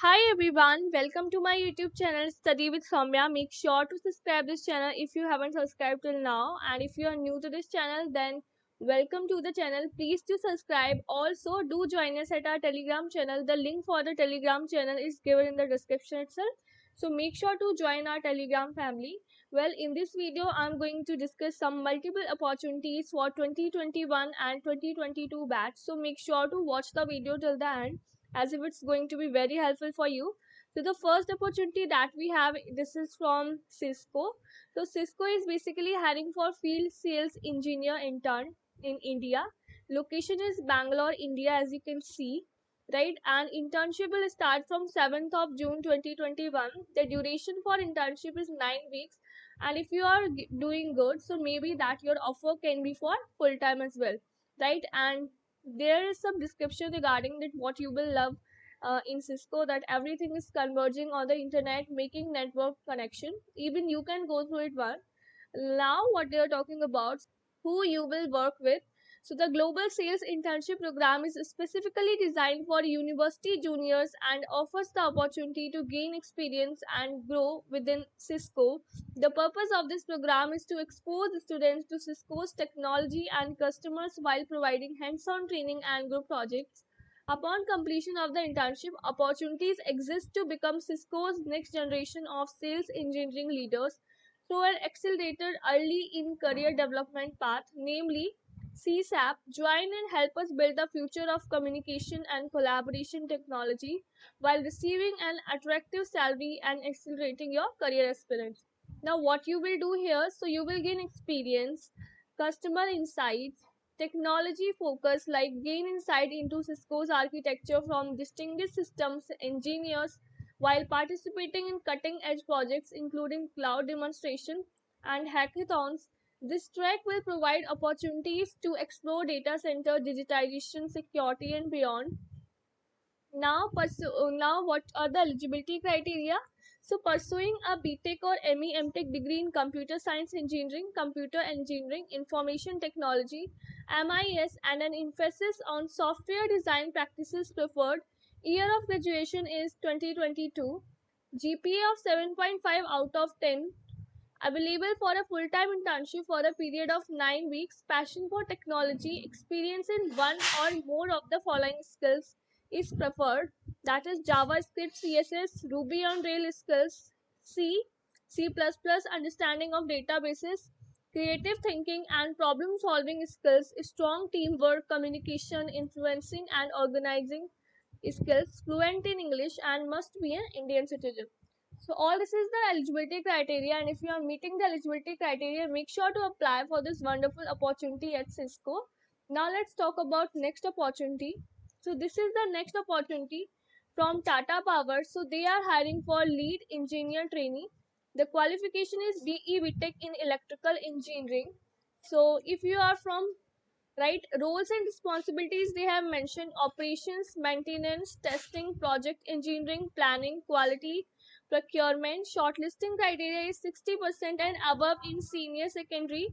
Hi everyone, welcome to my YouTube channel Study with Soumya. Make sure to subscribe this channel if you haven't subscribed till now, and if you are new to this channel then welcome to the channel. Please do subscribe. Also do join us at our Telegram channel. The link for the Telegram channel is given in the description itself. So make sure to join our Telegram family. Well, in this video I'm going to discuss some multiple opportunities for 2021 and 2022 batch. So make sure to watch the video till the end as if it's going to be very helpful for you. So the first opportunity that we have, this is from Cisco. So Cisco is basically hiring for field sales engineer intern in India. Location is Bangalore, India, as you can see, right? And internship will start from 7th of June 2021. The duration for internship is 9 weeks, and if you are doing good, so maybe that your offer can be for full time as well, right? And there is some description regarding that what you will love in Cisco, that everything is converging on the internet, making network connection. Even you can go through it one. Now what they are talking about, who you will work with. So the global sales internship program is specifically designed for university juniors and offers the opportunity to gain experience and grow within Cisco. The purpose of this program is to expose students to Cisco's technology and customers while providing hands-on training and group projects. Upon completion of the internship, opportunities exist to become Cisco's next generation of sales engineering leaders through an accelerated early in career development path, namely CSAP. Join and help us build the future of communication and collaboration technology while receiving an attractive salary and accelerating your career aspirations. Now, what you will do here, so you will gain experience, customer insights, technology focus, like gain insight into Cisco's architecture from distinguished systems engineers while participating in cutting edge projects including cloud demonstration and hackathons. This track will provide opportunities to explore data center digitization, security, and beyond. Now what are the eligibility criteria? So pursuing a BTech or ME MTech degree in computer science engineering, computer engineering, information technology, MIS, and an emphasis on software design practices preferred. Year of graduation is 2022. GPA of 7.5 out of 10. Available for a full-time internship for a period of 9 weeks. Passion for technology, experience in one or more of the following skills is preferred, that is JavaScript, CSS, Ruby on Rails skills, C, C++, understanding of databases, creative thinking and problem solving skills, strong teamwork, communication, influencing and organizing skills, fluent in English, and must be an Indian citizen. So all this is the eligibility criteria, and if you are meeting the eligibility criteria, make sure to apply for this wonderful opportunity at Cisco. Now let's talk about next opportunity. So this is the next opportunity from Tata Power. So they are hiring for lead engineer trainee. The qualification is BE BTech in electrical engineering. So if you are from, right, roles and responsibilities, they have mentioned operations, maintenance, testing, project engineering, planning, quality, procurement. Shortlisting criteria is 60% and above in senior secondary,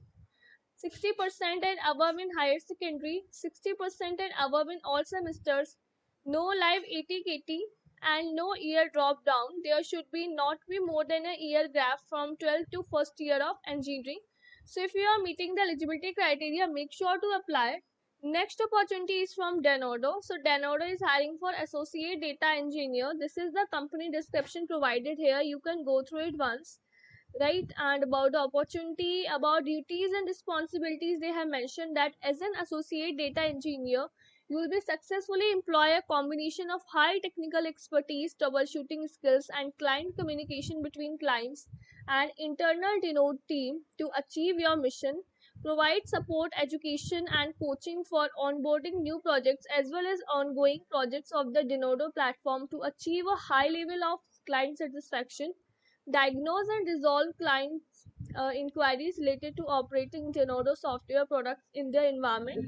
60% and above in higher secondary, 60% and above in all semesters, no live ATKT, and no year drop down. There should be not be more than a year gap from 12th to first year of engineering. So if you are meeting the eligibility criteria, make sure to apply. Next opportunity is from Denodo. So Denodo is hiring for associate data engineer. This is the company description provided here. You can go through it once, right? And about the opportunity, about duties and responsibilities, they have mentioned that as an associate data engineer, you will be successfully employ a combination of high technical expertise, troubleshooting skills, and client communication between clients and internal Denodo team to achieve your mission. Provide support, education, and coaching for onboarding new projects as well as ongoing projects of the Denodo platform to achieve a high level of client satisfaction. Diagnose and resolve client inquiries related to operating Denodo software products in their environment.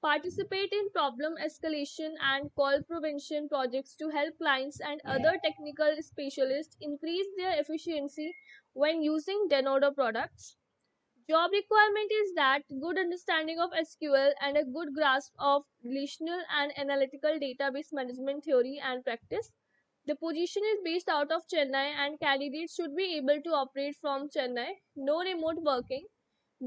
Participate in problem escalation and call prevention projects to help clients and other technical specialists increase their efficiency when using Denodo products. Job requirement is that good understanding of SQL and a good grasp of relational and analytical database management theory and practice. The position is based out of Chennai and candidates should be able to operate from Chennai. No remote working.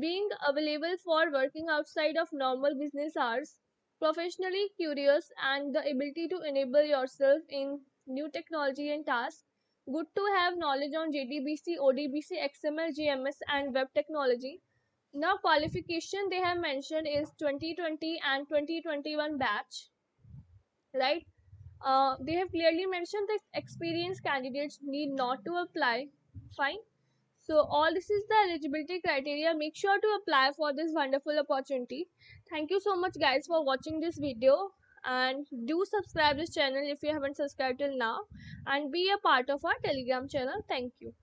Being available for working outside of normal business hours. Professionally curious and the ability to enable yourself in new technology and tasks. Good to have knowledge on JDBC, ODBC, XML, GMS and web technology. Now qualification they have mentioned is 2020 and 2021 batch, right? They have clearly mentioned that experienced candidates need not to apply. Fine. So all this is the eligibility criteria. Make sure to apply for this wonderful opportunity. Thank you so much guys for watching this video, and do subscribe this channel if you haven't subscribed till now, and be a part of our Telegram channel. Thank you.